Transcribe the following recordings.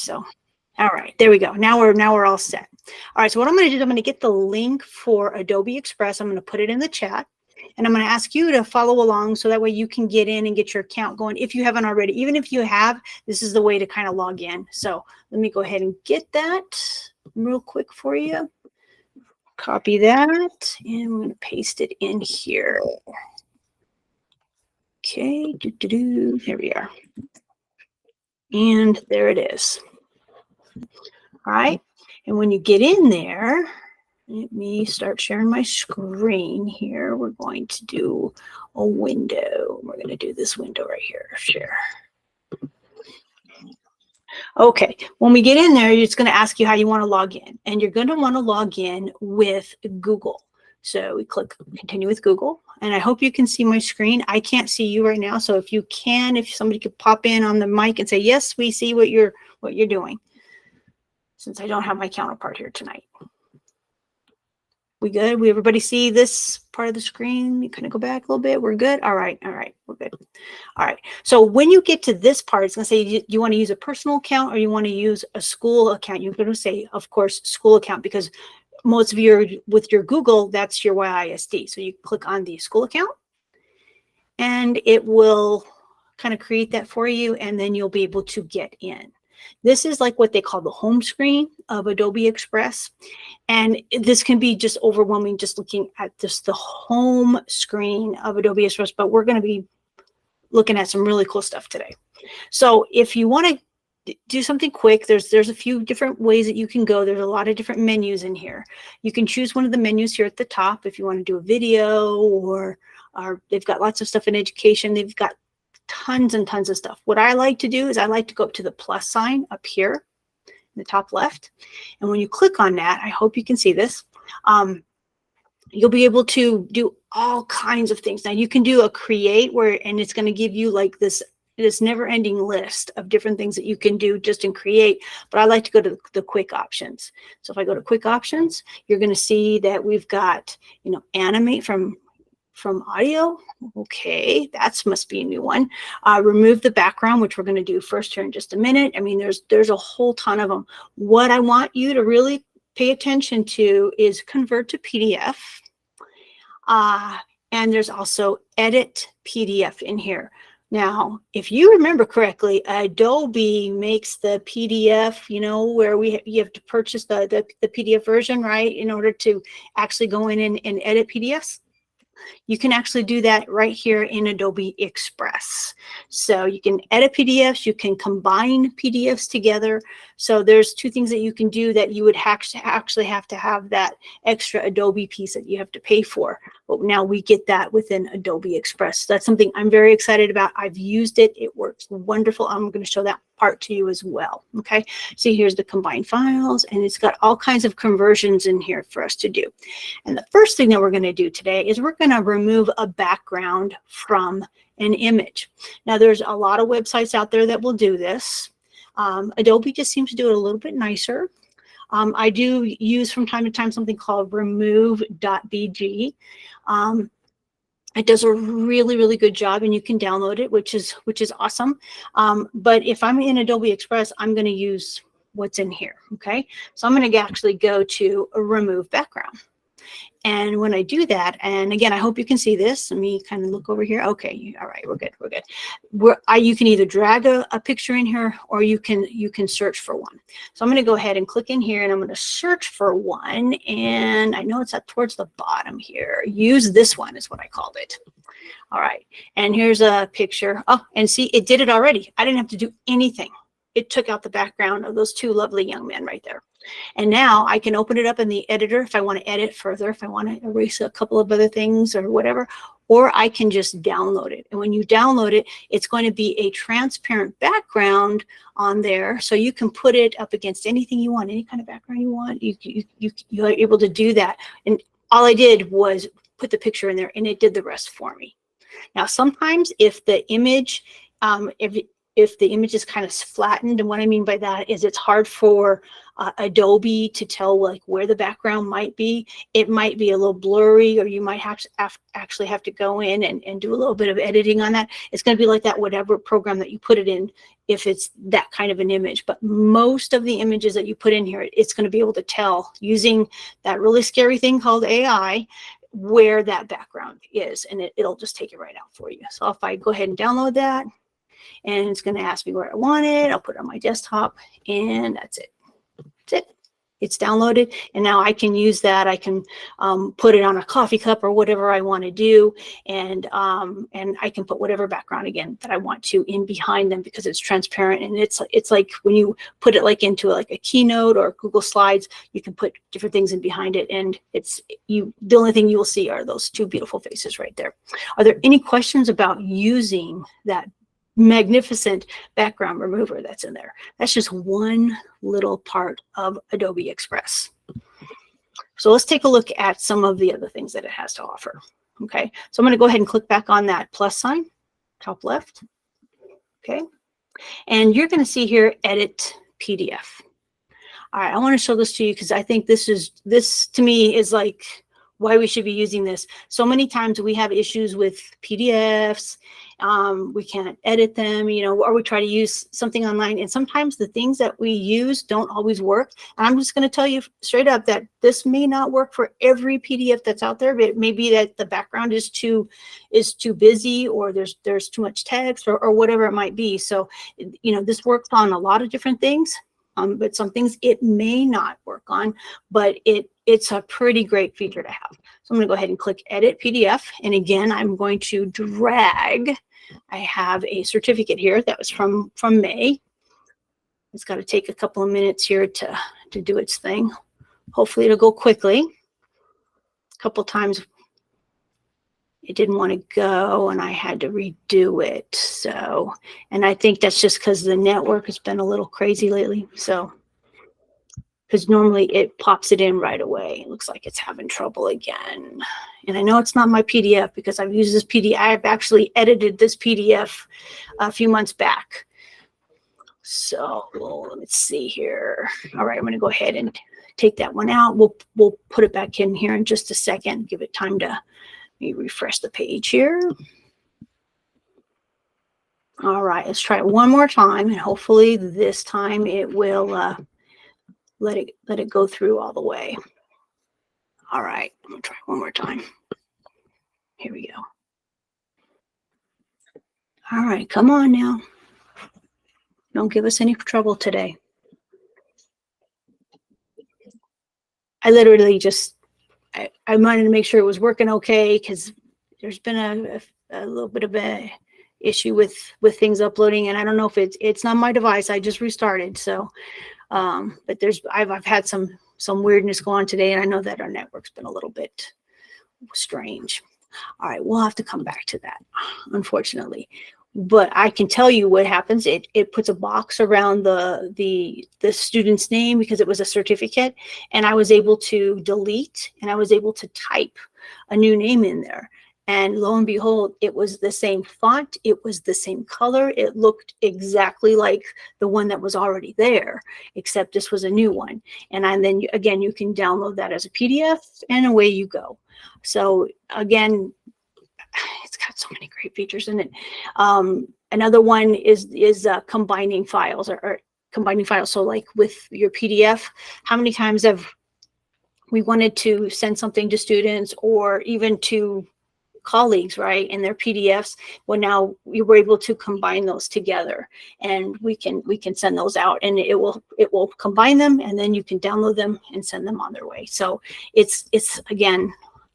So, all right, there we go. Now we're all set. All right, so what I'm going to do is I'm going to get the link for Adobe Express. I'm going to put it in the chat, and I'm going to ask you to follow along so that way you can get in and get your account going if you haven't already. Even if you have, this is the way to kind of log in. So let me go ahead and get that real quick for you. Copy that, and I'm going to paste it in here. Okay, here we are. And there it is. All right, and when you get in there, let me start sharing my screen here. We're going to do a window. We're going to do this window right here, share. Okay, when we get in there, it's going to ask you how you want to log in, and you're going to want to log in with Google. So we click continue with Google, and I hope you can see my screen. I can't see you right now, so if you can, if somebody could pop in on the mic and say, yes, we see what you're doing, since I don't have my counterpart here tonight. We good? We everybody see this part of the screen? You kind of go back a little bit. We're good? All right, we're good. All right, so when you get to this part, it's gonna say you want to use a personal account or you want to use a school account. You're gonna say, of course, school account, because most of you are with your Google, that's your YISD. So you click on the school account and it will kind of create that for you, and then you'll be able to get in. This is like what they call the home screen of Adobe Express. And this can be just overwhelming just looking at just the home screen of Adobe Express, but we're going to be looking at some really cool stuff today. So if you want to do something quick, there's a few different ways that you can go. There's a lot of different menus in here. You can choose one of the menus here at the top if you want to do a video, or they've got lots of stuff in education. They've got tons and tons of stuff. What I like to do is I like to go up to the plus sign up here in the top left. And when you click on that, I hope you can see this, you'll be able to do all kinds of things. Now you can do a create and it's going to give you like this never-ending list of different things that you can do just in create, but I like to go to the quick options. So if I go to quick options, you're going to see that we've got, animate from audio. Okay, that must be a new one. Remove the background, which we're going to do first here in just a minute. I mean, there's a whole ton of them. What I want you to really pay attention to is convert to PDF. And there's also edit PDF in here. Now, if you remember correctly, Adobe makes the PDF, where you have to purchase the PDF version, right, in order to actually go in and edit PDFs. You can actually do that right here in Adobe Express. So you can edit PDFs, you can combine PDFs together. So there's two things that you can do that you would actually have to have that extra Adobe piece that you have to pay for. But now we get that within Adobe Express. That's something I'm very excited about. I've used it. It works wonderful. I'm going to show that part to you as well. Okay, see, here's the combined files, and it's got all kinds of conversions in here for us to do. And the first thing that we're going to do today is we're going to remove a background from an image. Now, there's a lot of websites out there that will do this. Adobe just seems to do it a little bit nicer. I do use from time to time something called remove.bg. It does a really, really good job, and you can download it, which is awesome. But if I'm in Adobe Express, I'm going to use what's in here. Okay, so I'm going to actually go to a remove background. And when I do that, and again, I hope you can see this. Let me kind of look over here. Okay, all right, we're good. We're good. You can either drag a picture in here, or you can search for one. So I'm going to go ahead and click in here, and I'm going to search for one. And I know it's up towards the bottom here. Use this one is what I called it. All right, and here's a picture. Oh, and see, it did it already. I didn't have to do anything. It took out the background of those two lovely young men right there. And now I can open it up in the editor if I want to edit further, if I want to erase a couple of other things or whatever, or I can just download it. And when you download it, it's going to be a transparent background on there. So you can put it up against anything you want, any kind of background you want. You are able to do that. And all I did was put the picture in there, and it did the rest for me. Now, sometimes if the image, if the image is kind of flattened. And what I mean by that is it's hard for Adobe to tell like where the background might be. It might be a little blurry, or you might have to actually have to go in and do a little bit of editing on that. It's going to be like that, whatever program that you put it in, if it's that kind of an image. But most of the images that you put in here, it's going to be able to tell using that really scary thing called AI where that background is, and it'll just take it right out for you. So if I go ahead and download that, and it's going to ask me where I want it, I'll put it on my desktop, and that's it. That's it. It's downloaded, and now I can use that. I can put it on a coffee cup or whatever I want to do, and I can put whatever background again that I want to in behind them, because it's transparent. And it's like when you put it like into like a Keynote or Google Slides, you can put different things in behind it, and the only thing you will see are those two beautiful faces right there. Are there any questions about using that magnificent background remover that's in there? That's just one little part of Adobe Express. So let's take a look at some of the other things that it has to offer. Okay, so I'm going to go ahead and click back on that plus sign, top left. Okay, and you're going to see here, edit PDF. All right, I want to show this to you because I think this to me is like why we should be using this. So many times we have issues with PDFs. We can't edit them, or we try to use something online, and sometimes the things that we use don't always work. And I'm just going to tell you straight up that this may not work for every PDF that's out there, but it may be that the background is too busy, or there's too much text, or whatever it might be. So, this works on a lot of different things, but some things it may not work on, but it's a pretty great feature to have. So I'm going to go ahead and click Edit PDF. And again, I'm going to drag. I have a certificate here that was from May. It's got to take a couple of minutes here to do its thing. Hopefully it'll go quickly. A couple times it didn't want to go, and I had to redo it. So, and I think that's just because the network has been a little crazy lately. So, because normally it pops it in right away. It looks like it's having trouble again. And I know it's not my PDF because I've used this PDF. I've actually edited this PDF a few months back. So let's see here. All right, I'm going to go ahead and take that one out. We'll put it back in here in just a second. Give it time to refresh the page here. All right, let's try it one more time, and hopefully this time it will let it go through all the way. All right, I'm gonna try one more time. Here we go. All right, come on now. Don't give us any trouble today. I literally just, I wanted to make sure it was working okay, because there's been a little bit of a issue with things uploading, and I don't know if it's not my device. I just restarted, so but I've had some weirdness go on today, and I know that our network's been a little bit strange. All right, we'll have to come back to that, unfortunately. But I can tell you what happens. It puts a box around the student's name because it was a certificate, and I was able to delete, and I was able to type a new name in there. And lo and behold, it was the same font, it was the same color, it looked exactly like the one that was already there, except this was a new one. And then again, you can download that as a PDF, and away you go. So again, it's got so many great features in it. Another one is combining files or combining files. So like with your PDF, how many times have we wanted to send something to students or even to colleagues, right, in their PDFs? Well, now we were able to combine those together, and we can send those out, and it will combine them, and then you can download them and send them on their way. So it's again,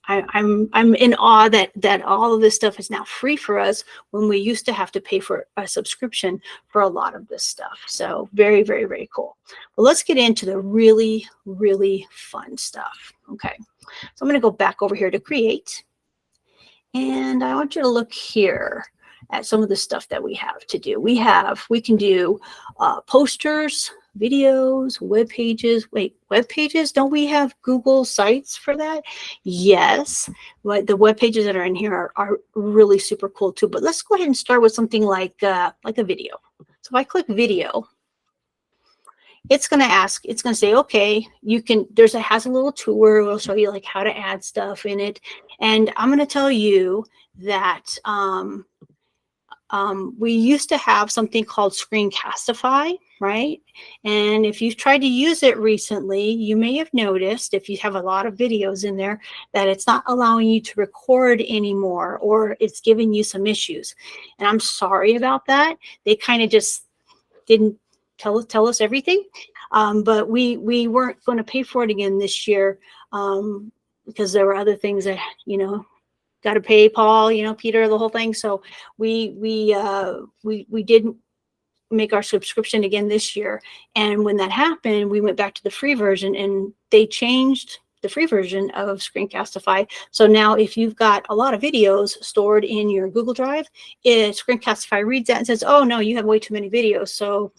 I'm in awe that all of this stuff is now free for us when we used to have to pay for a subscription for a lot of this stuff. So very, very, very cool. Well, let's get into the really, really fun stuff. Okay, so I'm going to go back over here to create. And I want you to look here at some of the stuff that we have to do. We can do posters, videos, web pages. Wait, web pages? Don't we have Google Sites for that? Yes, but the web pages that are in here are really super cool too. But let's go ahead and start with something like a video. So if I click video, it's going to ask, it's going to say, okay, you can, has a little tour. It'll show you like how to add stuff in it. And I'm going to tell you that we used to have something called Screencastify, right? And if you've tried to use it recently, you may have noticed, if you have a lot of videos in there, that it's not allowing you to record anymore, or it's giving you some issues. And I'm sorry about that. They kind of just didn't tell us everything. But we weren't going to pay for it again this year, because there were other things that, got to pay Paul, Peter, the whole thing. So we didn't make our subscription again this year. And when that happened, we went back to the free version, and they changed the free version of Screencastify. So now if you've got a lot of videos stored in your Google Drive, Screencastify reads that and says, oh no, you have way too many videos. So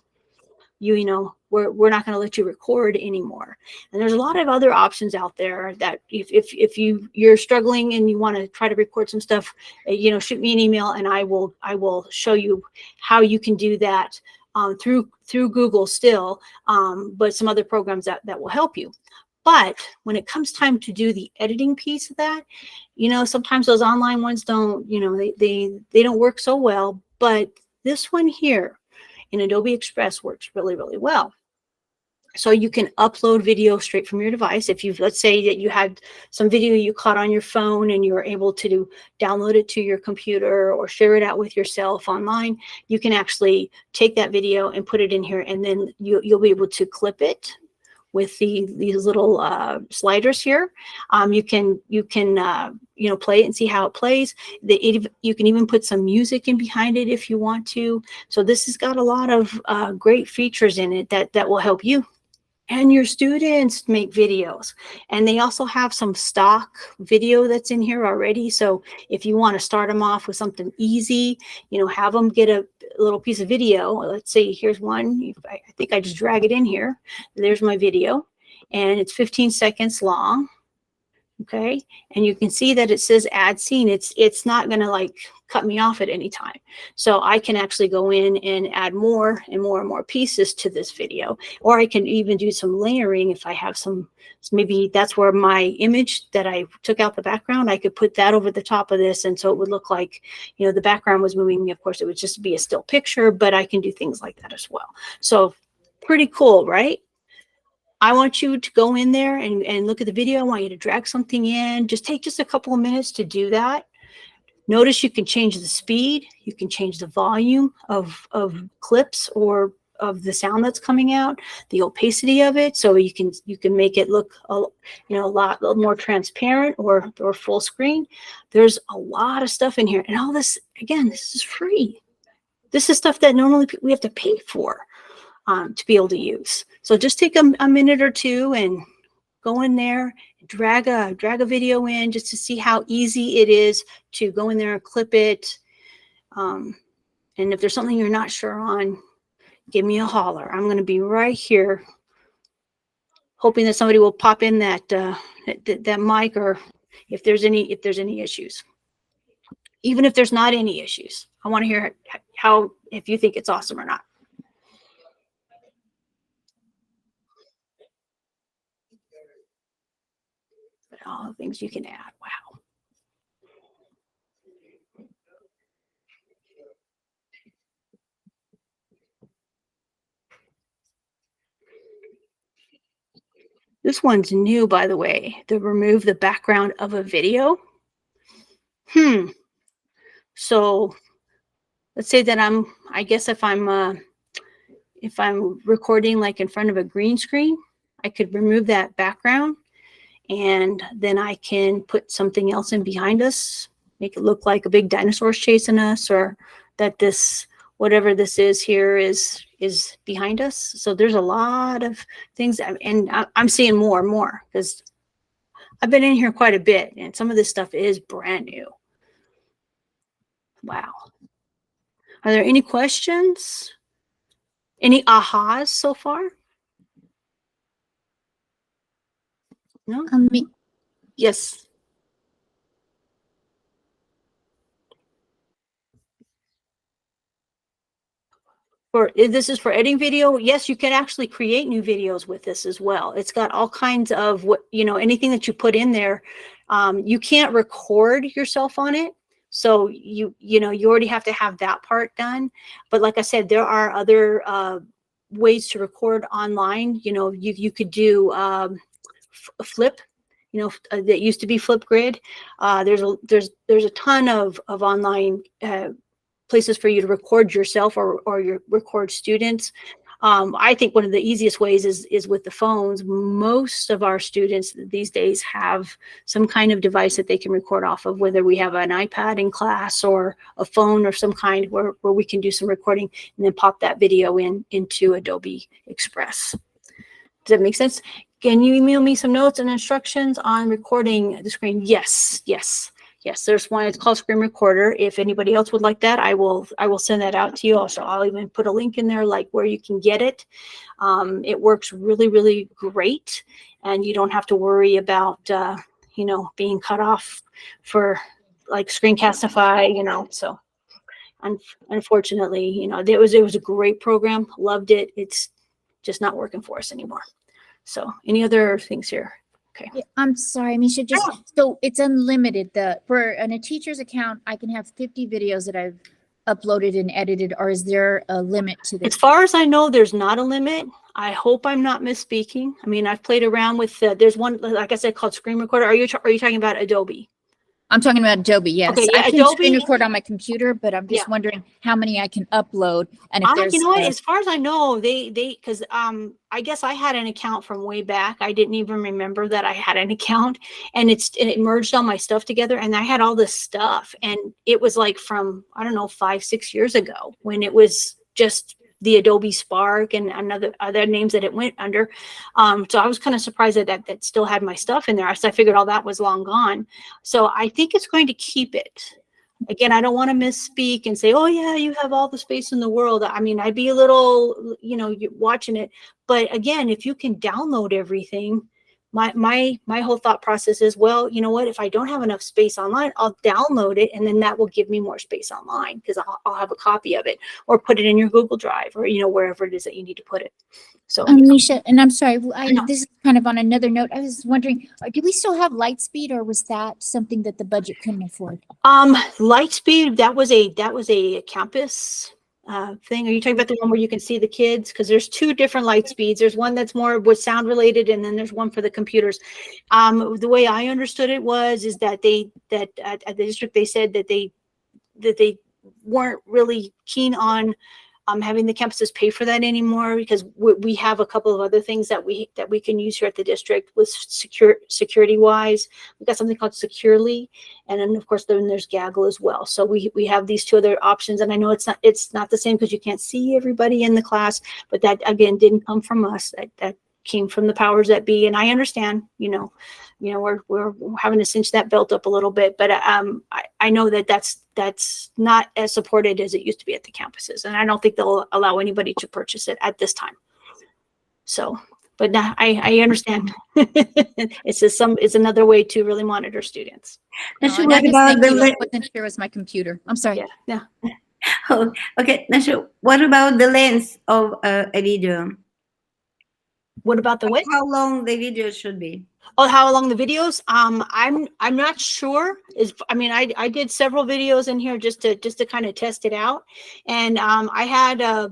we're not going to let you record anymore. And there's a lot of other options out there that if you're struggling and you want to try to record some stuff, shoot me an email, and I will show you how you can do that through Google still, but some other programs that will help you. But when it comes time to do the editing piece of that, sometimes those online ones don't, they don't work so well. But this one here in Adobe Express works really, really well. So you can upload video straight from your device. If let's say that you had some video you caught on your phone and you were able to download it to your computer or share it out with yourself online, you can actually take that video and put it in here, and then you'll be able to clip it with these little sliders here. You can play it and see how it plays. You can even put some music in behind it if you want to. So this has got a lot of great features in it that will help you and your students make videos. And they also have some stock video that's in here already. So if you want to start them off with something easy, have them get a little piece of video. Let's see, here's one. I think I just drag it in here. There's my video, and it's 15 seconds long. Okay, and you can see that it says add scene. It's not going to like cut me off at any time. So I can actually go in and add more and more and more pieces to this video, or I can even do some layering if I have some. So maybe that's where my image that I took out the background, I could put that over the top of this, and so it would look like the background was moving. Of course, it would just be a still picture, but I can do things like that as well. So pretty cool, right? I want you to go in there and look at the video. I want you to drag something in. Just take a couple of minutes to do that. Notice you can change the speed. You can change the volume of clips or of the sound that's coming out, the opacity of it. So you can make it look a lot more transparent or full screen. There's a lot of stuff in here. And all this, again, this is free. This is stuff that normally we have to pay for. To be able to use. So just take a minute or two and go in there, drag a video in just to see how easy it is to go in there and clip it. And if there's something you're not sure on, give me a holler. I'm going to be right here, hoping that somebody will pop in that mic, or if there's any issues. Even if there's not any issues, I want to hear if you think it's awesome or not. All the things you can add. Wow. This one's new, by the way, to remove the background of a video. So let's say that I guess if I'm recording like in front of a green screen, I could remove that background, and then I can put something else in behind us, make it look like a big dinosaur's chasing us, or that whatever this is here is behind us. So there's a lot of things, and I'm seeing more and more because I've been in here quite a bit, and some of this stuff is brand new. Wow. Are there any questions? Any ahas so far? No? Yes. This is for editing video. Yes, you can actually create new videos with this as well. It's got all kinds of what, anything that you put in there. You can't record yourself on it. So you already have to have that part done. But like I said, there are other ways to record online. You could do Flip, that used to be Flipgrid. There's a ton of online places for you to record yourself or your record students. I think one of the easiest ways is with the phones. Most of our students these days have some kind of device that they can record off of, whether we have an iPad in class or a phone or some kind where we can do some recording and then pop that video into Adobe Express. Does that make sense? Can you email me some notes and instructions on recording the screen? Yes. There's one. It's called Screen Recorder. If anybody else would like that, I will send that out to you. Also, I'll even put a link in there, like where you can get it. It works really, really great, and you don't have to worry about being cut off for like Screencastify. So, unfortunately, it was a great program. Loved it. It's just not working for us anymore. So, any other things here? Okay. Yeah, I'm sorry, Misha. So it's unlimited. For a teacher's account, I can have 50 videos that I've uploaded and edited, or is there a limit to this? As far as I know, there's not a limit. I hope I'm not misspeaking. I mean, I've played around with. There's one, like I said, called Screen Recorder. Are you talking about Adobe? I'm talking about Adobe, yes. Okay, yeah, I can Adobe, screen record on my computer, but I'm just wondering how many I can upload. And if there's, you know what? As far as I know, because I guess I had an account from way back. I didn't even remember that I had an account, and it merged all my stuff together, and I had all this stuff, and it was like from, I don't know, 5-6 years ago when it was just the Adobe Spark and other names that it went under. So I was kind of surprised that still had my stuff in there. So I figured all that was long gone. So I think it's going to keep it. Again, I don't want to misspeak and say, oh yeah, you have all the space in the world. I mean, I'd be a little, watching it. But again, if you can download everything, my whole thought process is, well, you know what, if I don't have enough space online, I'll download it, and then that will give me more space online because I'll have a copy of it, or put it in your Google Drive, or wherever it is that you need to put it. So Misha, and I'm sorry, this is kind of on another note. I was wondering, do we still have Lightspeed, or was that something that the budget couldn't afford? Lightspeed, that was a campus thing. Are you talking about the one where you can see the kids? Because there's two different Lightspeeds. There's one that's more with sound related, and then there's one for the computers. The way I understood it is that at the district, they said that they weren't really keen on having the campuses pay for that anymore, because we have a couple of other things that we can use here at the district with security wise. We've got something called Securely, and then of course then there's Gaggle as well. So we have these two other options, and I know it's not the same because you can't see everybody in the class, but that again didn't come from us. That came from the powers that be, and I understand. We're having to cinch that belt up a little bit, but I know that's not as supported as it used to be at the campuses, and I don't think they'll allow anybody to purchase it at this time. So, but now I understand. It's another way to really monitor students. Nasha, what about I wasn't sure it was my computer. I'm sorry. Yeah. Oh, okay, Nasha, what about the length of a video? What about the what? How long the video should be? Oh, how long the videos? I'm not sure. I did several videos in here just to kind of test it out, and I had I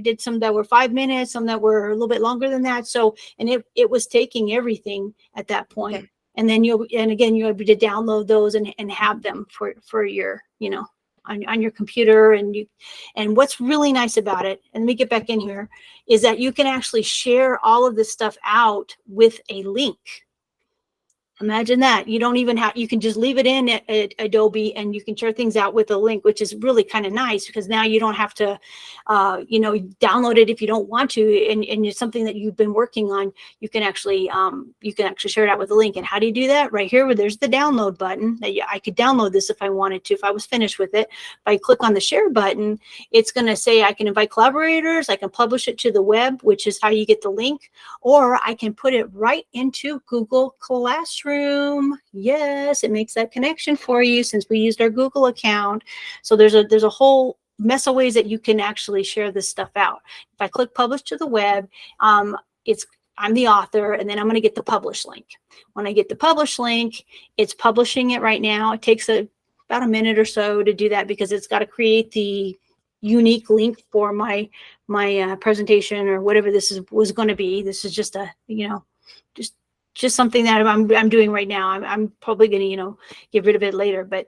did some that were 5 minutes, some that were a little bit longer than that. So, and it was taking everything at that point. Okay. And then you'll be able to download those and have them for your on your computer, and what's really nice about it, and let me get back in here, is that you can actually share all of this stuff out with a link. Imagine that. You don't even have, you can just leave it in at Adobe, and you can share things out with a link, which is really kind of nice, because now you don't have to, download it if you don't want to, and it's something that you've been working on. You can actually share it out with a link. And how do you do that? Right here, where there's the download button. That I could download this if I wanted to, if I was finished with it. If I click on the share button, it's going to say I can invite collaborators, I can publish it to the web, which is how you get the link, or I can put it right into Google Classroom. Yes, it makes that connection for you since we used our Google account. So there's a whole mess of ways that you can actually share this stuff out. If I click publish to the web, I'm the author, and then I'm going to get the publish link. When I get the publish link, it's publishing it right now. It takes about a minute or so to do that because it's got to create the unique link for my presentation or whatever this was going to be. This is just a, just something that I'm doing right now. I'm probably going to, get rid of it later. But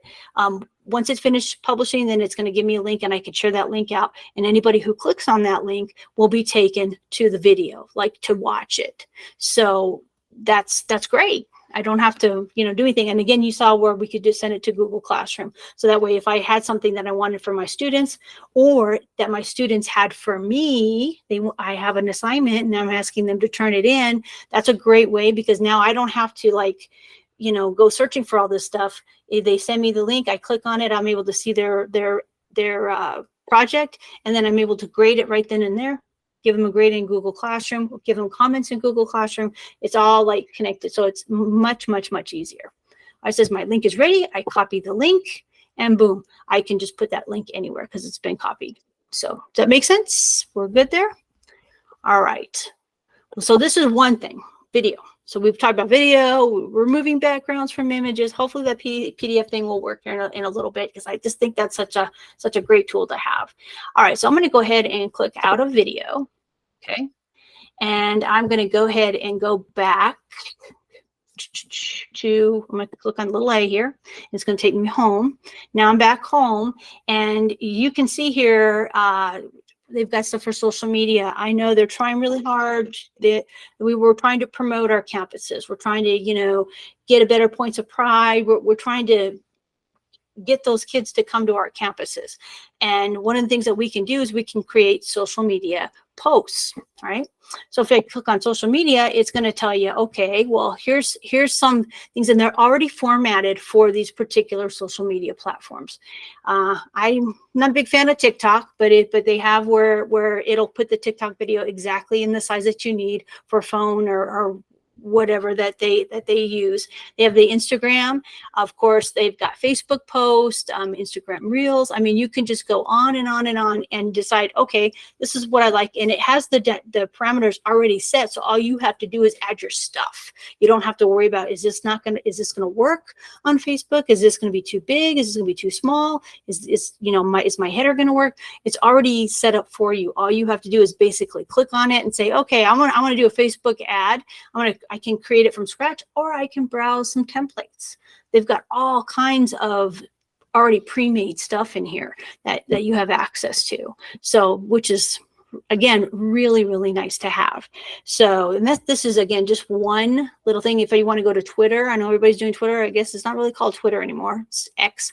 once it's finished publishing, then it's going to give me a link, and I can share that link out. And anybody who clicks on that link will be taken to the video, like to watch it. So that's great. I don't have to, do anything. And again, you saw where we could just send it to Google Classroom. So that way, if I had something that I wanted for my students, or that my students had for me, I have an assignment and I'm asking them to turn it in. That's a great way, because now I don't have to go searching for all this stuff. If they send me the link, I click on it, I'm able to see their project, and then I'm able to grade it right then and there. Give them a grade in Google Classroom, give them comments in Google Classroom. It's all connected. So it's much, much, much easier. I says my link is ready. I copy the link, and boom, I can just put that link anywhere because it's been copied. So does that make sense? We're good there? All right. So this is one thing, video. So we've talked about video, removing backgrounds from images. Hopefully that PDF thing will work in a little bit, because I just think that's such a great tool to have. All right, so I'm going to go ahead and click out of video. Okay, and I'm going to go ahead and go back to, I'm going to click on the little A here. It's going to take me home. Now I'm back home, and you can see here, they've got stuff for social media. I know they're trying really hard. We were trying to promote our campuses. We're trying to, get a better points of pride. We're trying to get those kids to come to our campuses. And one of the things that we can do is we can create social media posts, right? So if I click on social media, it's going to tell you, okay, well, here's some things, and they're already formatted for these particular social media platforms. I'm not a big fan of TikTok, but they have where it'll put the TikTok video exactly in the size that you need for phone or whatever that they use. They have the Instagram, of course. They've got Facebook posts, Instagram Reels. I mean, you can just go on and on and on and decide, okay, this is what I like, and it has the parameters already set. So all you have to do is add your stuff. You don't have to worry about, is this gonna work on Facebook? Is this gonna be too big? Is this gonna be too small? Is my header gonna work? It's already set up for you. All you have to do is basically click on it and say, okay, I want to do a Facebook ad. I can create it from scratch, or I can browse some templates. They've got all kinds of already pre-made stuff in here that you have access to. So, which is, again, really, really nice to have. So, and this is, again, just one little thing. If you want to go to Twitter, I know everybody's doing Twitter. I guess it's not really called Twitter anymore. It's X.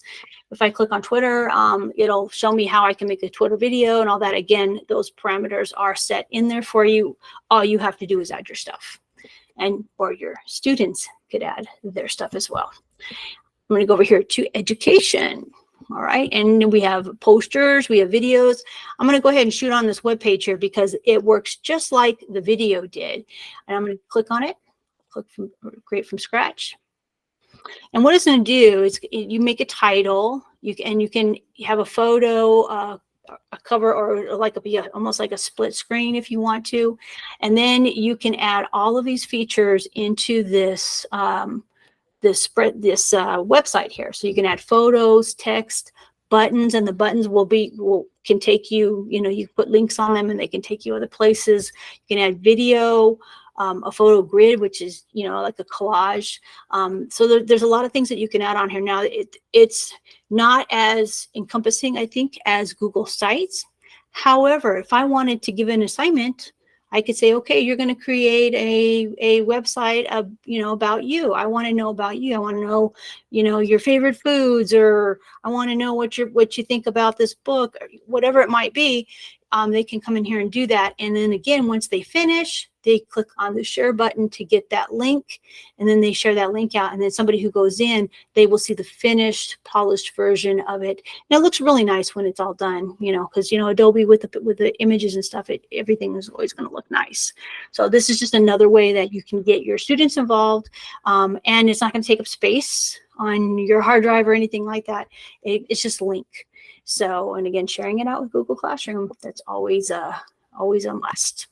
If I click on Twitter, it'll show me how I can make a Twitter video and all that. Again, those parameters are set in there for you. All you have to do is add your stuff. Or your students could add their stuff as well. I'm going to go over here to education. All right, and we have posters, we have videos. I'm going to go ahead and shoot on this web page here because it works just like the video did. And I'm going to click on it, create from scratch. And what it's going to do is you make a title, you can have a photo, a cover, or almost like a split screen if you want to, and then you can add all of these features into this website here. So you can add photos, text, buttons, and the buttons can take you, you put links on them and they can take you other places. You can add video, a photo grid, which is, like a collage. So there's a lot of things that you can add on here. Now, it's not as encompassing, I think, as Google Sites. However, if I wanted to give an assignment, I could say, okay, you're going to create a website about you. I want to know about you. I want to know, your favorite foods, or I want to know what you think about this book, or whatever it might be. They can come in here and do that. And then again, once they finish, they click on the share button to get that link, and then they share that link out. And then somebody who goes in, they will see the finished, polished version of it. And it looks really nice when it's all done, because Adobe with the images and stuff, everything is always going to look nice. So this is just another way that you can get your students involved, and it's not going to take up space on your hard drive or anything like that. It's just a link. So, and again, sharing it out with Google Classroom, that's always a must.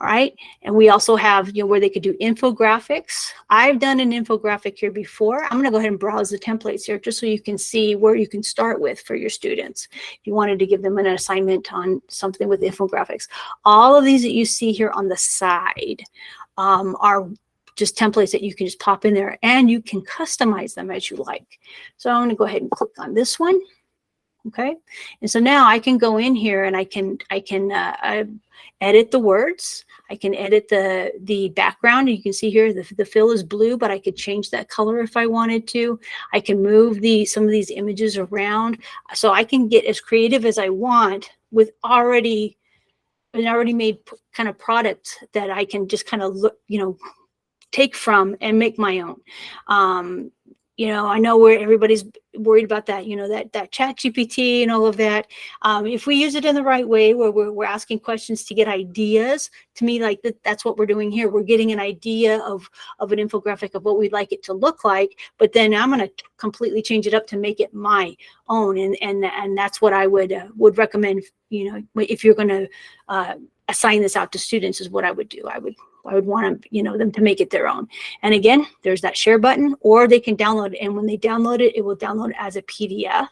All right. And we also have, where they could do infographics. I've done an infographic here before. I'm going to go ahead and browse the templates here just so you can see where you can start with for your students. If you wanted to give them an assignment on something with infographics, all of these that you see here on the side are just templates that you can just pop in there, and you can customize them as you like. So I'm going to go ahead and click on this one. Okay. And so now I can go in here and I can edit the words. I can edit the background. You can see here the fill is blue, but I could change that color if I wanted to. I can move some of these images around, so I can get as creative as I want with an already made kind of product that I can just kind of look, take from and make my own. I know where everybody's worried about that, that chat GPT and all of that. If we use it in the right way, where we're asking questions to get ideas, to me, like that's what we're doing here. We're getting an idea of an infographic of what we'd like it to look like, but then I'm going to completely change it up to make it my own. And that's what I would recommend, if you're going to assign this out to students, is what I would do. I would want them to make it their own. And again, there's that share button, or they can download it. And when they download it, it will download as a PDF.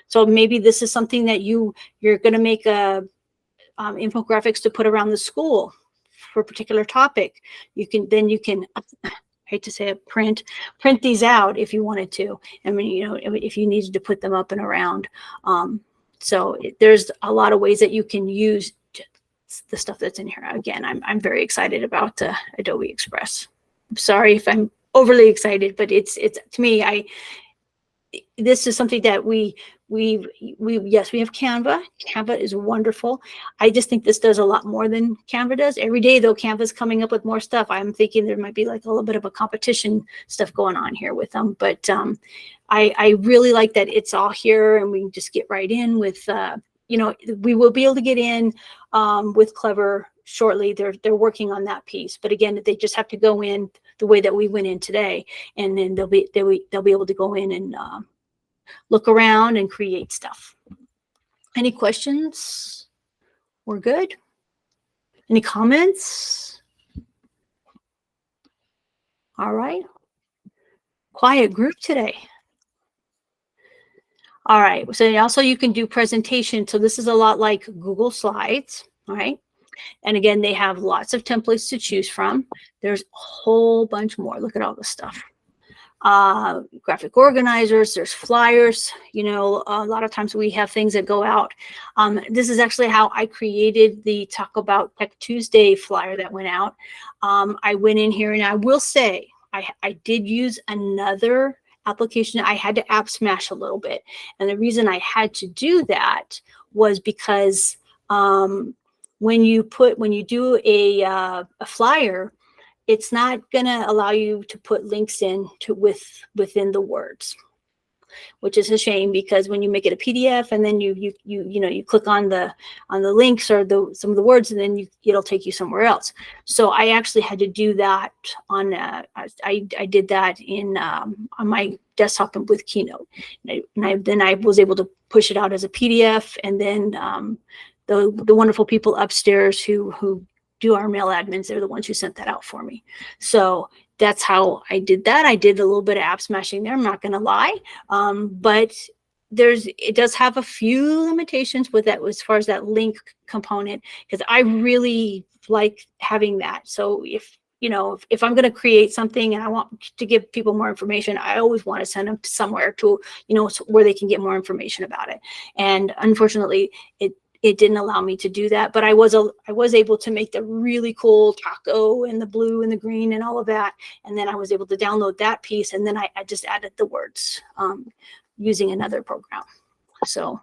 So maybe this is something that you're going to make infographics to put around the school for a particular topic. You can, I hate to say it, print these out if you wanted to. I mean, if you needed to put them up and around. There's a lot of ways that you can use the stuff that's in here. Again, I'm very excited about Adobe Express. I'm sorry if I'm overly excited, but it's to me, this is something that yes, we have Canva. Canva is wonderful. I just think this does a lot more than Canva does. Every day though, Canva's coming up with more stuff. I'm thinking there might be like a little bit of a competition stuff going on here with them, but I really like that it's all here and we can just get right in with we will be able to get in with Clever shortly. They're working on that piece, but again, they just have to go in the way that we went in today, and then they'll be able to go in and look around and create stuff. Any questions? We're good. Any comments? All right. Quiet group today. All right, so also you can do presentation. So this is a lot like Google Slides, all right? And again, they have lots of templates to choose from. There's a whole bunch more. Look at all this stuff. Graphic organizers, there's flyers. A lot of times we have things that go out. This is actually how I created the TacoBout Tech Tuesday flyer that went out. I went in here, and I will say I did use another application. I had to app smash a little bit, and the reason I had to do that was because when you do a flyer, it's not going to allow you to put links in within the words, which is a shame, because when you make it a PDF and then you click on the links or some of the words, and then it'll take you somewhere else. So I actually had to do that on I did that on my desktop and with Keynote, and then I was able to push it out as a PDF, and then the wonderful people upstairs who do our mail admins, they're the ones who sent that out for me. So that's how I did that. I did a little bit of app smashing there, I'm not going to lie. But it does have a few limitations with that as far as that link component, because I really like having that. So if I'm going to create something and I want to give people more information, I always want to send them to somewhere to, where they can get more information about it. And unfortunately, it didn't allow me to do that, but I was able to make the really cool taco and the blue and the green and all of that. And then I was able to download that piece, and then I just added the words using another program. So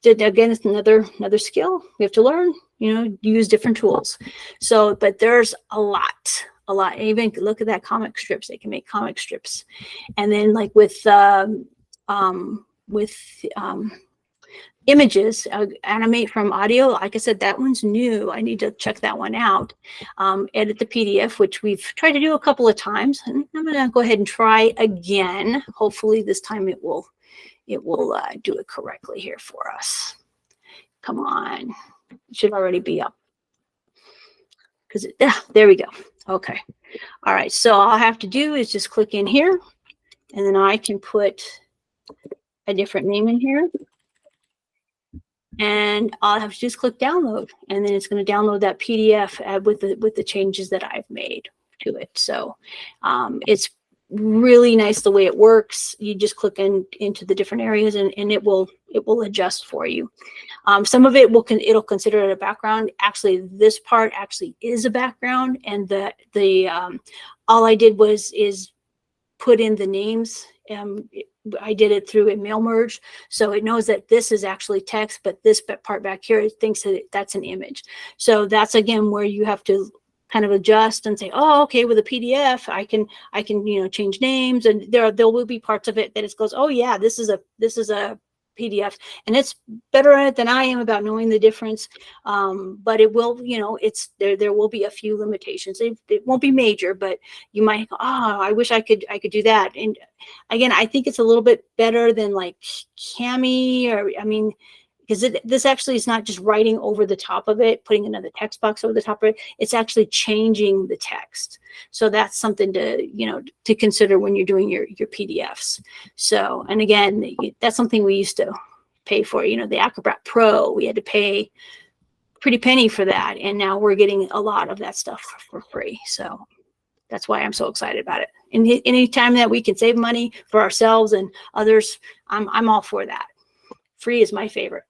again, it's another skill we have to learn, use different tools. So, but there's a lot. Even look at that, comic strips. They can make comic strips. And then like with images, animate from audio. Like I said, that one's new. I need to check that one out. Edit the PDF, which we've tried to do a couple of times. And I'm going to go ahead and try again. Hopefully this time it will it will do it correctly here for us. Come on, it should already be up. Because there we go. Okay. All right. So all I have to do is just click in here, and then I can put a different name in here. And all I have to do is click download, and then it's going to download that PDF with the changes that I've made to it. So it's really nice the way it works. You just click into the different areas, and it will adjust for you. Some of it it'll consider it a background. Actually, this part actually is a background, and all I did is put in the names. I did it through a mail merge, so it knows that this is actually text, but this part back here, it thinks that that's an image. So that's again where you have to kind of adjust and say, oh, okay, with a PDF, I can change names, and there will be parts of it that it goes, oh yeah, this is a PDF, and it's better at it than I am about knowing the difference. But it will, there will be a few limitations. It won't be major, but you might go, oh, I wish I could do that. And again, I think it's a little bit better than like Cami, or because this actually is not just writing over the top of it, putting another text box over the top of it. It's actually changing the text. So that's something to consider when you're doing your PDFs. So, and again, that's something we used to pay for. The Acrobat Pro, we had to pay a pretty penny for that, and now we're getting a lot of that stuff for free. So that's why I'm so excited about it. And anytime that we can save money for ourselves and others, I'm all for that. Free is my favorite.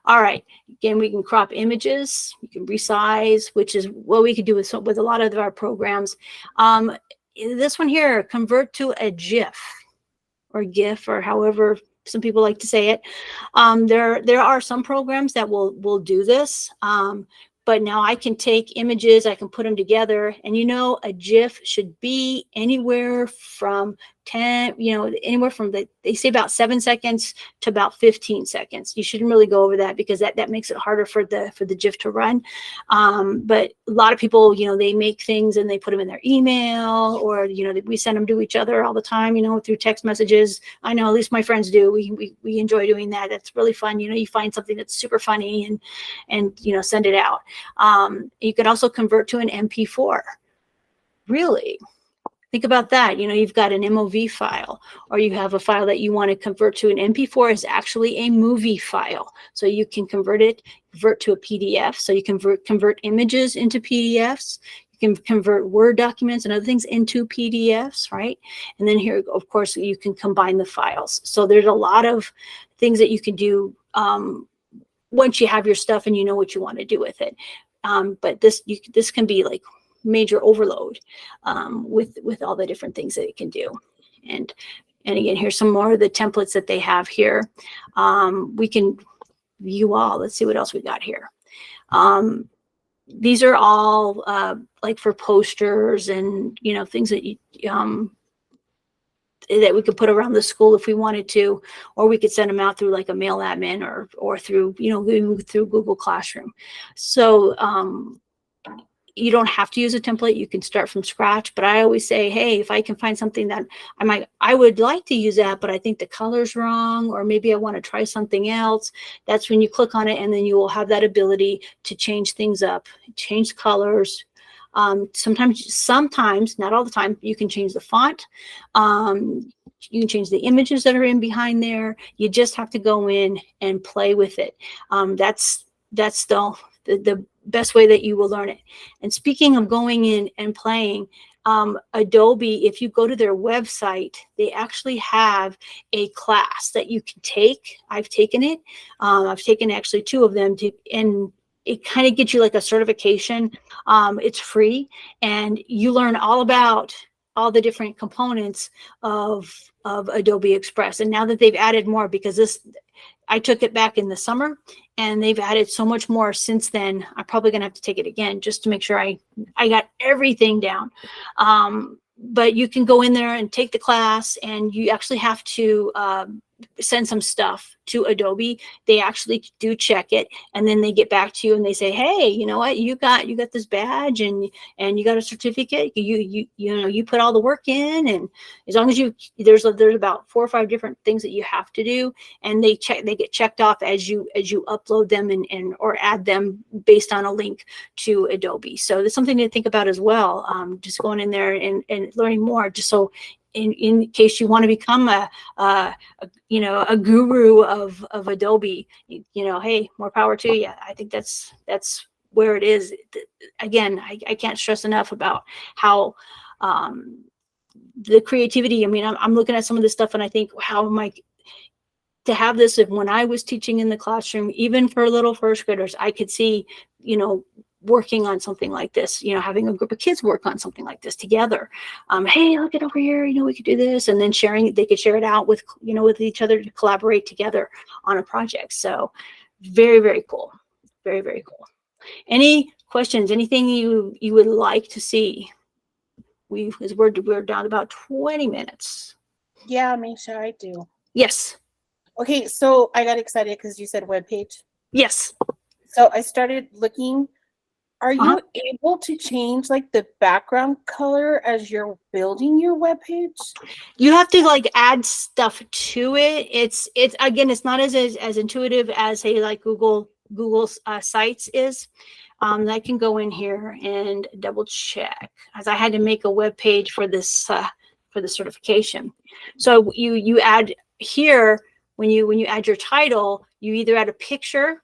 All right. Again, we can crop images. You can resize, which is what we could do with a lot of our programs. This one here, convert to a GIF or GIF, or however some people like to say it. There are some programs that will do this. But now I can take images, I can put them together, and a GIF should be anywhere from 10, anywhere from they say about 7 seconds to about 15 seconds. You shouldn't really go over that, because that makes it harder for the GIF to run. But a lot of people, they make things and they put them in their email, or we send them to each other all the time, through text messages. I know, at least my friends do. We enjoy doing that. That's really fun. You find something that's super funny and send it out. You can also convert to an MP4. Really? Think about that. You've got an MOV file, or you have a file that you want to convert to an MP4 is actually a movie file. So you can convert to a PDF. So you convert images into PDFs. You can convert Word documents and other things into PDFs, right? And then here, of course, you can combine the files. So there's a lot of things that you can do once you have your stuff and you know what you want to do with it. But this can be like major overload with all the different things that it can do. And again, here's some more of the templates that they have here. We can view all. Let's see what else we got here. These are all like for posters and things that that we could put around the school if we wanted to, or we could send them out through like a mail admin or through through Google Classroom. So you don't have to use a template. You can start from scratch, but I always say, hey, if I can find something that I would like to use that, but I think the color's wrong, or maybe I want to try something else. That's when you click on it, and then you will have that ability to change things up, change colors. Sometimes, not all the time, you can change the font. You can change the images that are in behind there. You just have to go in and play with it. That's the best way that you will learn it. And speaking of going in and playing, Adobe, if you go to their website, they actually have a class that you can take. I've taken it. I've taken actually 2 of them, and it kind of gets you like a certification. It's free, and you learn all about all the different components of Adobe Express. And now that they've added more, because I took it back in the summer, and they've added so much more since then. I'm probably gonna have to take it again just to make sure I got everything down. But you can go in there and take the class, and you actually have to send some stuff to Adobe, they actually do check it, and then they get back to you and they say, hey, you know what, you got this badge, and you got a certificate, you know, you put all the work in, and as long as there's about 4 or 5 different things that you have to do, and they get checked off as you upload them and or add them based on a link to Adobe. So there's something to think about as well. Just going in there and learning more, just so in case you want to become a guru of Adobe, you know, hey, more power to you. I think that's where it is. Again, I can't stress enough about how the creativity. I mean, I'm looking at some of this stuff and I think, how am I to have this? If when I was teaching in the classroom, even for little first graders, I could see, you know, working on something like this, you know, having a group of kids work on something like this together. Hey, look it over here, you know, we could do this, and then they could share it out with, you know, with each other to collaborate together on a project. So very, very cool. Very, very cool. Any questions, anything you would like to see? We're down to about 20 minutes. Yeah, Misha, I do. Yes. Okay, so I got excited because you said webpage. Yes. So I started looking. Are you able to change like the background color as you're building your webpage? You have to like add stuff to it. It's again, it's not as intuitive as say like Google's Sites is. I can go in here and double check, as I had to make a web page for this for the certification. So you add here, when you add your title, you either add a picture.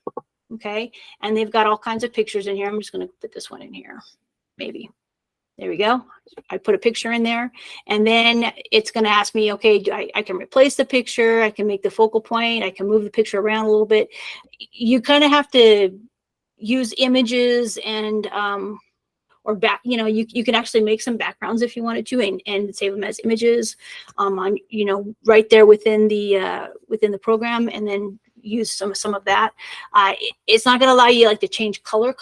Okay, and they've got all kinds of pictures in here. I'm just going to put this one in here, maybe. There we go. I put a picture in there, and then it's going to ask me, okay, I can replace the picture, I can make the focal point, I can move the picture around a little bit. You kind of have to use images and or back, you know, you can actually make some backgrounds if you wanted to, and save them as images on, you know, right there within the program, and then use some of that. It's not going to allow you like to change color.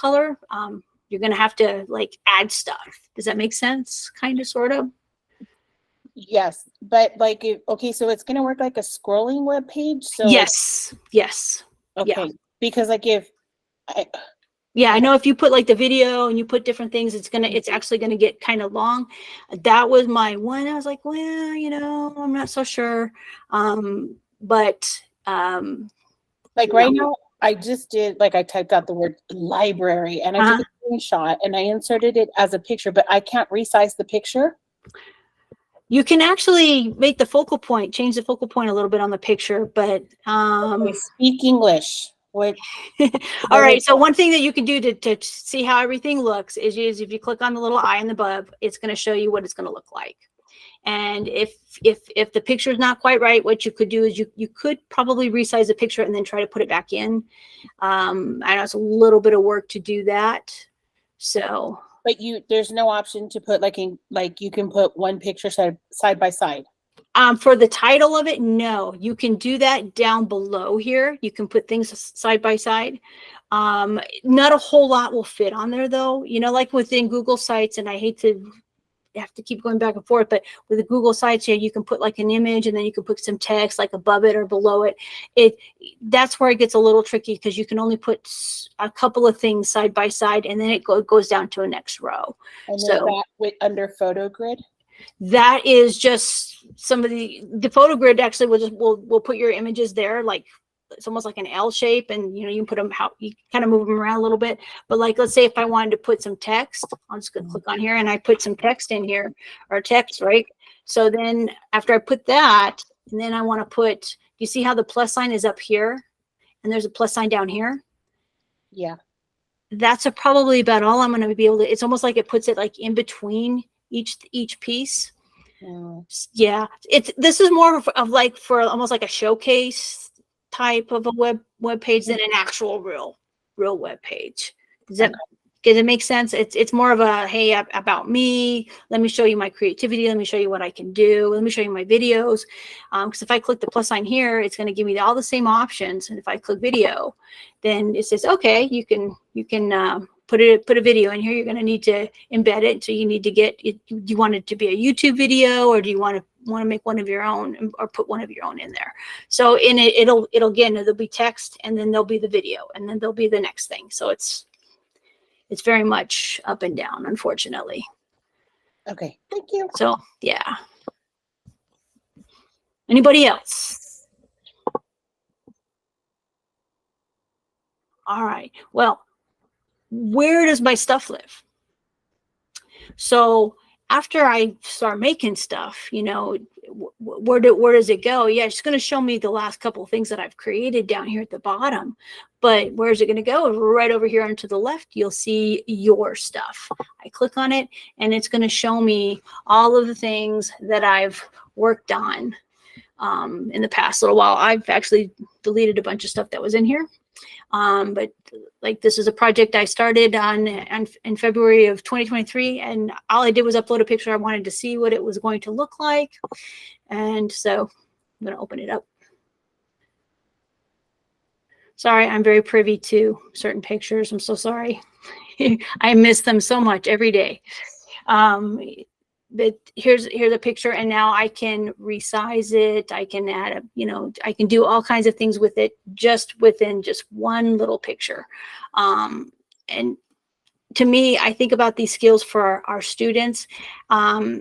You're going to have to like add stuff. Does that make sense? Kind of, sort of. Yes, but like, okay, so it's going to work like a scrolling web page. So Yes. okay, Yeah. because like Yeah, I know if you put like the video and you put different things, it's actually gonna get kind of long. That was my one. I was like, well, you know, I'm not so sure. But like right now, I just did, like, I typed out the word library and I took a screenshot and I inserted it as a picture, but I can't resize the picture. you can actually make the focal point, change the focal point a little bit on the picture, but I speak English. What? all right, so one thing that you can do to see how everything looks is if you click on the little eye in the above, it's going to show you what it's going to look like. And if the picture is not quite right, what you could do is you could probably resize the picture and then try to put it back in. I know it's a little bit of work to do that. So, but there's no option to put you can put one picture side by side. For the title of it, no, you can do that down below here. You can put things side by side. Not a whole lot will fit on there though. You know, like within Google Sites, and I hate to have to keep going back and forth, but with the Google Sites, yeah, you can put like an image and then you can put some text like above it or below it. That's where it gets a little tricky, because you can only put a couple of things side by side, and then it goes down to a next row. And so that under photo grid, that is just some of the photo grid. Actually, we'll put your images there, like it's almost like an L shape, and you know, you can put them how you kind of move them around a little bit. But like, let's say if I wanted to put some text, I'm just gonna click on here and I put some text in here, or text, right? So then after I put that, and then I want to put, you see how the plus sign is up here and there's a plus sign down here? Yeah, that's probably about all I'm going to be able to. It's almost like it puts it like in between each piece. Yeah, this is more of like for almost like a showcase type of a web page than an actual real web page. Does it make sense? It's more of a, hey, about me, let me show you my creativity, let me show you what I can do, let me show you my videos. Because if I click the plus sign here, it's going to give me all the same options, and if I click video, then it says, okay, you can put a video in here, you're going to need to embed it. So you need to get it. Do you want it to be a YouTube video, or do you want to make one of your own, or put one of your own in there? So in it, it'll again, there'll be text, and then there'll be the video, and then there'll be the next thing. So it's very much up and down, unfortunately. Okay, thank you. So yeah. Anybody else? All right. Well, where does my stuff live? So after I start making stuff, you know, where does it go? Yeah, it's going to show me the last couple of things that I've created down here at the bottom. But where's it going to go? Right over here and to the left, you'll see your stuff. I click on it, and it's going to show me all of the things that I've worked on in the past little while. I've actually deleted a bunch of stuff that was in here. But like, this is a project I started on in February of 2023, and all I did was upload a picture. I wanted to see what it was going to look like. And so I'm going to open it up. Sorry, I'm very privy to certain pictures. I'm so sorry. I miss them so much every day. But here's a picture, and now I can resize it. I can add I can do all kinds of things with it just within just one little picture. And to me, I think about these skills for our students. They're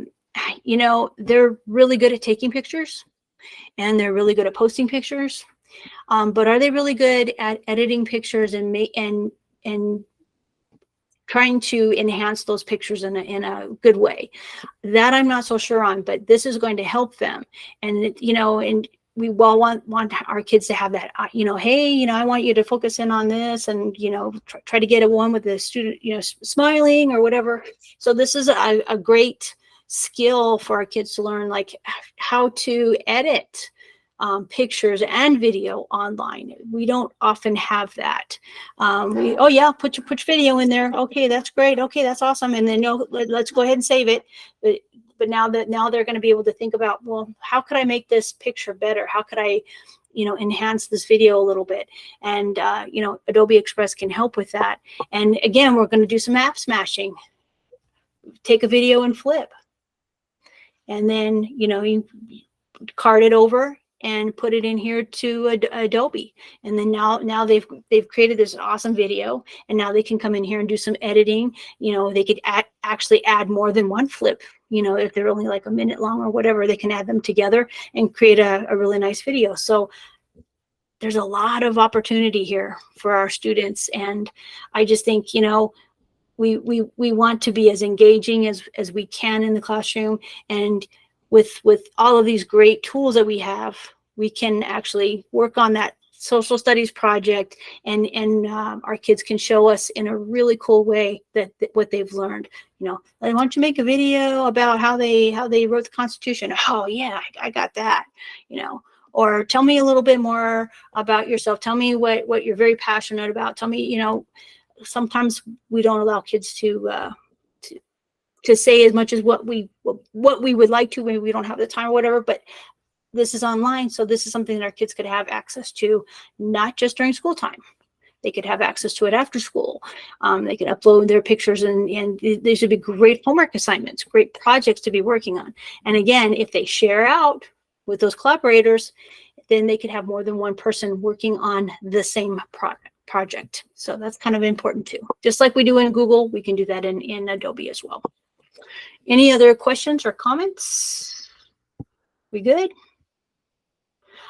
really good at taking pictures, and they're really good at posting pictures. But are they really good at editing pictures and trying to enhance those pictures in a good way? That I'm not so sure on, but this is going to help them. And and we all want our kids to have that, hey, I want you to focus in on this, and try to get a one with the student, smiling or whatever. So this is a great skill for our kids to learn, like how to edit pictures and video online. We don't often have that. Oh yeah, put your video in there. Okay, that's great. Okay, that's awesome. And then let's go ahead and save it. But now they're going to be able to think about, well, how could I make this picture better? How could I enhance this video a little bit? And Adobe Express can help with that. And again, we're going to do some app smashing. Take a video and flip, and then you card it over and put it in here to Adobe. And then now they've created this awesome video, and now they can come in here and do some editing. They could actually add more than one flip. If they're only like a minute long or whatever, they can add them together and create a really nice video. So there's a lot of opportunity here for our students. And I just think, we want to be as engaging as we can in the classroom. And with all of these great tools that we have, we can actually work on that social studies project, and our kids can show us in a really cool way that what they've learned. Why don't you make a video about how they wrote the Constitution? Oh yeah, I got that. Or tell me a little bit more about yourself. Tell me what you're very passionate about. Tell me, sometimes we don't allow kids to say as much as what we would like to when we don't have the time or whatever. But this is online, so this is something that our kids could have access to, not just during school time. They could have access to it after school. They could upload their pictures, and these would be great homework assignments, great projects to be working on. And again, if they share out with those collaborators, then they could have more than one person working on the same project. So that's kind of important too. Just like we do in Google, we can do that in Adobe as well. Any other questions or comments? We good?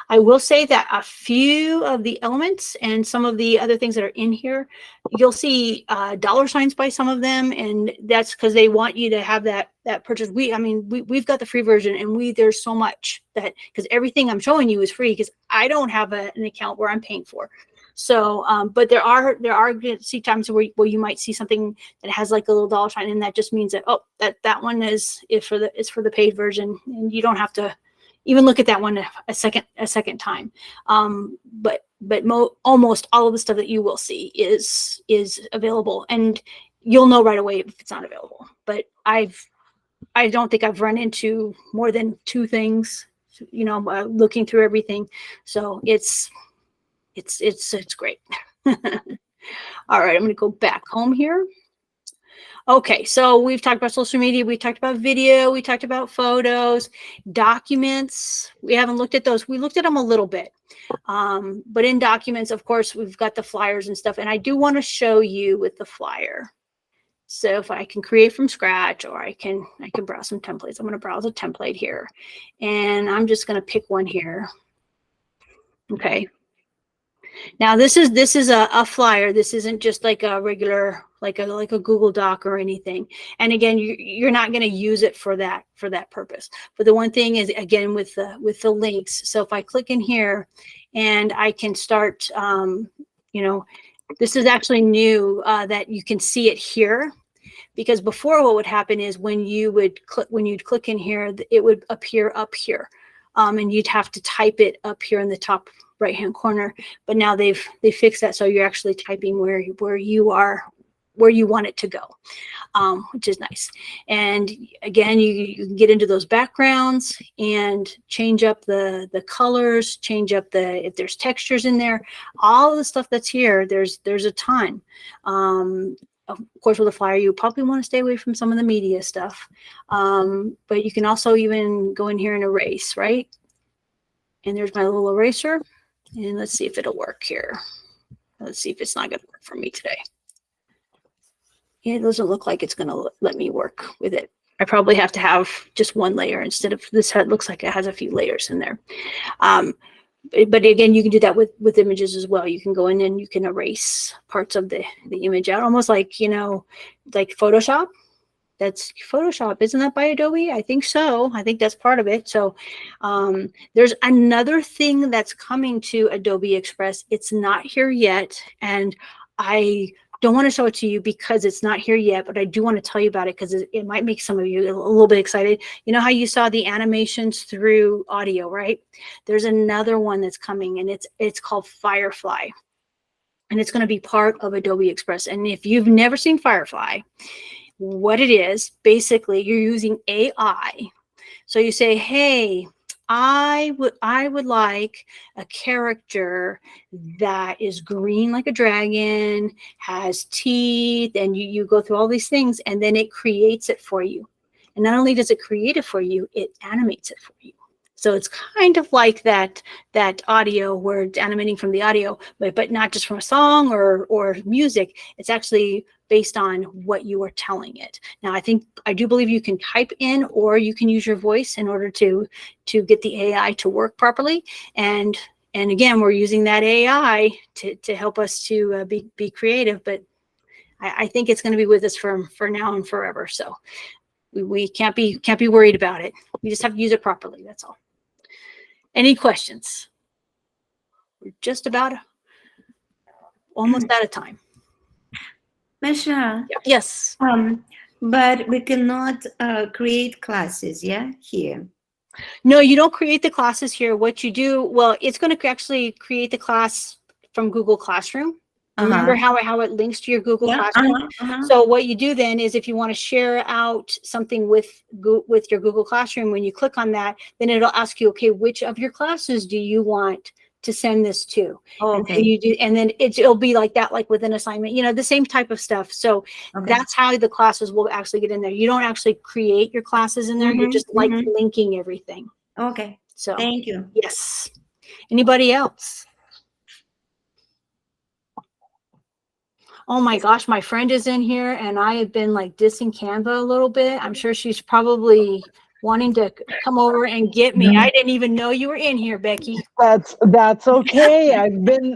I will say that a few of the elements and some of the other things that are in here, you'll see dollar signs by some of them, and that's because they want you to have that purchase. We've got the free version, and there's so much that, because everything I'm showing you is free, because I don't have an account where I'm paying for. So, but there are see times where you might see something that has like a little dollar sign, and that just means that, oh, that one is for the paid version, and you don't have to even look at that one a second time. But almost all of the stuff that you will see is available, and you'll know right away if it's not available. But I don't think I've run into more than two things, looking through everything. So it's great. All right, I'm going to go back home here. Okay, so we've talked about social media, we talked about video, we talked about photos, documents. We haven't looked at those. We looked at them a little bit. But in documents, of course, we've got the flyers and stuff. And I do want to show you with the flyer. So if I can create from scratch, or I can browse some templates. I'm going to browse a template here, and I'm just going to pick one here. Okay. Now this is a flyer. This isn't just like a regular, like a Google Doc or anything. And again, you're not going to use it for that purpose. But the one thing is, again, with the links. So if I click in here, and I can start, you know, this is actually new, that you can see it here. Because before, what would happen is when you'd click in here, it would appear up here, and you'd have to type it up here in the top right hand corner. But now they fixed that, so you're actually typing where you want it to go, which is nice. And again, you can get into those backgrounds and change up the colors, change up if there's textures in there, all the stuff that's here. There's a ton. Of course, with a flyer, you probably want to stay away from some of the media stuff. But you can also even go in here and erase, right? And there's my little eraser. And let's see if it'll work here. Let's see if it's not going to work for me today. Yeah, it doesn't look like it's going to let me work with it. I probably have to have just one layer instead of this. It looks like it has a few layers in there. But again, you can do that with images as well. You can go in and you can erase parts of the image out, almost like, you know, like Photoshop. That's Photoshop. Isn't that by Adobe? I think so. I think that's part of it. So there's another thing that's coming to Adobe Express. It's not here yet. And I don't want to show it to you because it's not here yet, but I do want to tell you about it because it might make some of you a little bit excited. You know how you saw the animations through audio, right? There's another one that's coming, and it's called Firefly. And it's going to be part of Adobe Express. And if you've never seen Firefly, what it is, basically, you're using AI. So you say, hey, I would like a character that is green like a dragon, has teeth, and you go through all these things, and then it creates it for you. And not only does it create it for you, it animates it for you. So it's kind of like that audio where it's animating from the audio, but not just from a song or music. It's actually based on what you are telling it. Now, I do believe you can type in, or you can use your voice in order to get the AI to work properly. And again, we're using that AI to help us to be creative. But I think it's going to be with us for now and forever. So we can't be worried about it. We just have to use it properly. That's all. Any questions? We're just about almost out of time. Michelle, Yes. but we cannot create classes, yeah, here. No, you don't create the classes here. What you do, well, it's going to actually create the class from Google Classroom. Remember how it links to your Google Classroom? So what you do then is, if you want to share out something with your Google Classroom, when you click on that, then it'll ask you, okay, which of your classes do you want to send this to? Okay. And you do, and then it'll be like that, like with an assignment, you know, the same type of stuff. So that's how the classes will actually get in there. You don't actually create your classes in there. You're just like linking everything. Okay. So Thank you. yes. Anybody else? Oh my gosh, my friend is in here, and I have been like dissing Canva a little bit. I'm sure she's probably wanting to come over and get me. I didn't even know you were in here, Becky. That's okay. I've been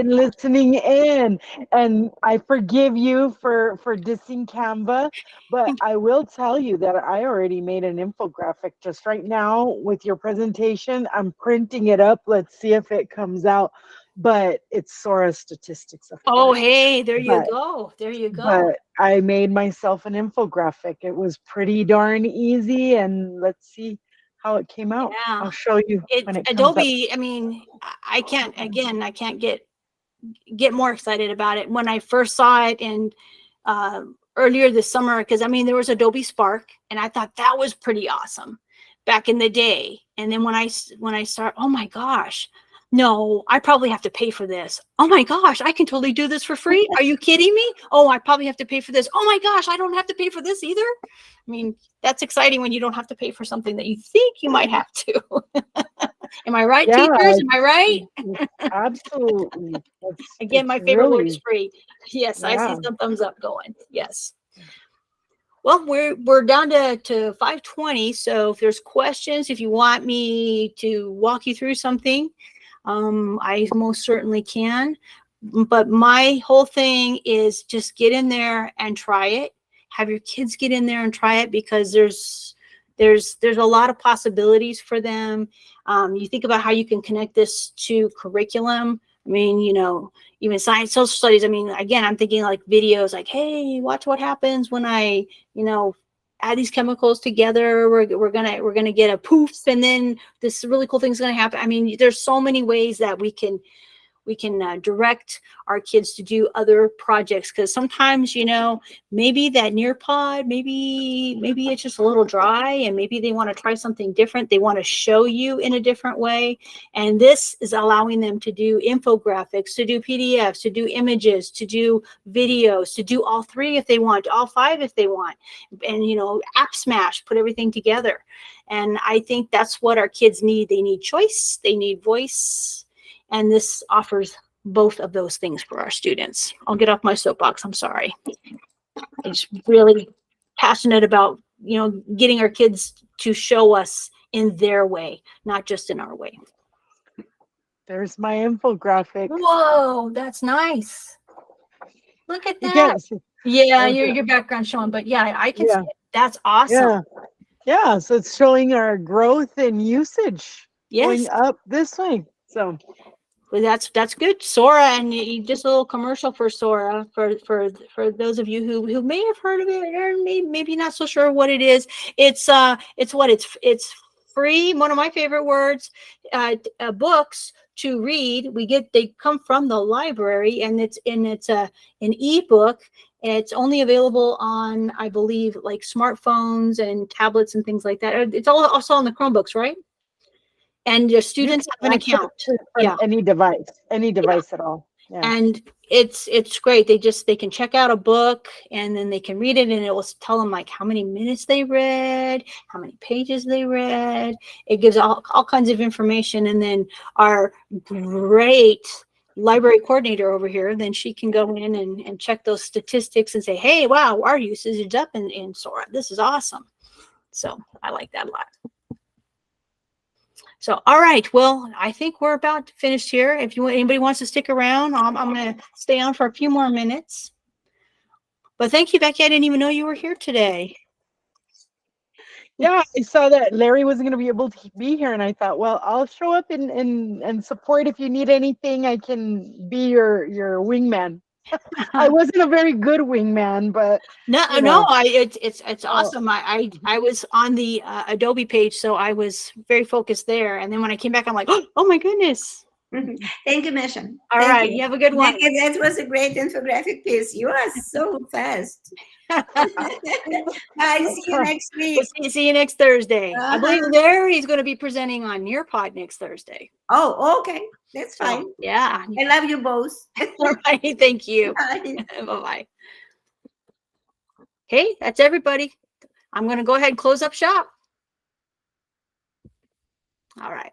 listening in, and I forgive you for dissing Canva, but I will tell you that I already made an infographic just right now with your presentation. I'm printing it up. Let's see if it comes out. But it's Sora statistics, of Oh, course. hey, there you go. There you go. But I made myself an infographic. It was pretty darn easy, and let's see how it came out. Yeah. I'll show you when it comes up. Adobe, I mean, I can't get more excited about it. When I first saw it in earlier this summer, because I mean, there was Adobe Spark, and I thought that was pretty awesome back in the day. And then when I start, oh my gosh, no, I probably have to pay for this. Oh my gosh, I can totally do this for free. Are you kidding me? Oh, I probably have to pay for this. Oh my gosh, I don't have to pay for this either. I mean, that's exciting when you don't have to pay for something that you think you might have to. Am I right, Yeah, teachers? Am I right? absolutely. Again, It's my favorite word is really, free. Yes, I see yeah. some thumbs up going. Yes. Well, we're down to 5:20. So if there's questions, if you want me to walk you through something, I most certainly can. But my whole thing is just get in there and try it. Have your kids get in there and try it, because there's a lot of possibilities for them. You think about how you can connect this to curriculum. I mean, even science, social studies. I mean, again, I'm thinking like videos like, hey, watch what happens when I, add these chemicals together. We're gonna get a poof, and then this really cool thing's gonna happen. I mean, there's so many ways that we can direct our kids to do other projects, because sometimes maybe that Nearpod, maybe it's just a little dry, and maybe they want to try something different. They want to show you in a different way, and this is allowing them to do infographics, to do PDFs, to do images, to do videos, to do all three if they want, all five if they want, and app smash, put everything together. And I think that's what our kids need. They need choice, they need voice, and this offers both of those things for our students. I'll get off my soapbox. I'm sorry. I'm just really passionate about, getting our kids to show us in their way, not just in our way. There's my infographic. Whoa, that's nice. Look at You that. can't see. Yeah, Okay. your background showing, but yeah, I can Yeah. see it. That's awesome. Yeah. So it's showing our growth and usage Yes. going up this way. So Well, that's good, Sora, and just a little commercial for Sora for those of you who may have heard of it or maybe not so sure what it is. It's free. One of my favorite words. Books to read. They come from the library, and it's an ebook. And it's only available on, I believe, like smartphones and tablets and things like that. It's also on the Chromebooks, right? And your you students can have an access account. it from Yeah. any device at all. Yeah. And it's great. They can check out a book, and then they can read it, and it will tell them like how many minutes they read, how many pages they read. It gives all kinds of information. And then our great library coordinator over here, then she can go in and check those statistics and say, hey, wow, our usage is up in Sora. This is awesome. So I like that a lot. So, all right. Well, I think we're about finished here. If anybody wants to stick around, I'm going to stay on for a few more minutes. But thank you, Becky. I didn't even know you were here today. Yeah, I saw that Larry wasn't going to be able to be here, and I thought, well, I'll show up and support. If you need anything, I can be your wingman. I wasn't a very good wingman, but No, it's awesome. I was on the Adobe page, so I was very focused there. And then when I came back, I'm like, oh my goodness. Thank you, Misha. All Thank right, you have a good one. That was a great infographic piece. You are so fast. Bye. See you next week. We'll see you next Thursday. I believe Larry's going to be presenting on Nearpod next Thursday. Oh, okay. That's fine. So, yeah. I love you both. All right. Thank you. Bye. Bye-bye. Okay, that's everybody. I'm going to go ahead and close up shop. All right.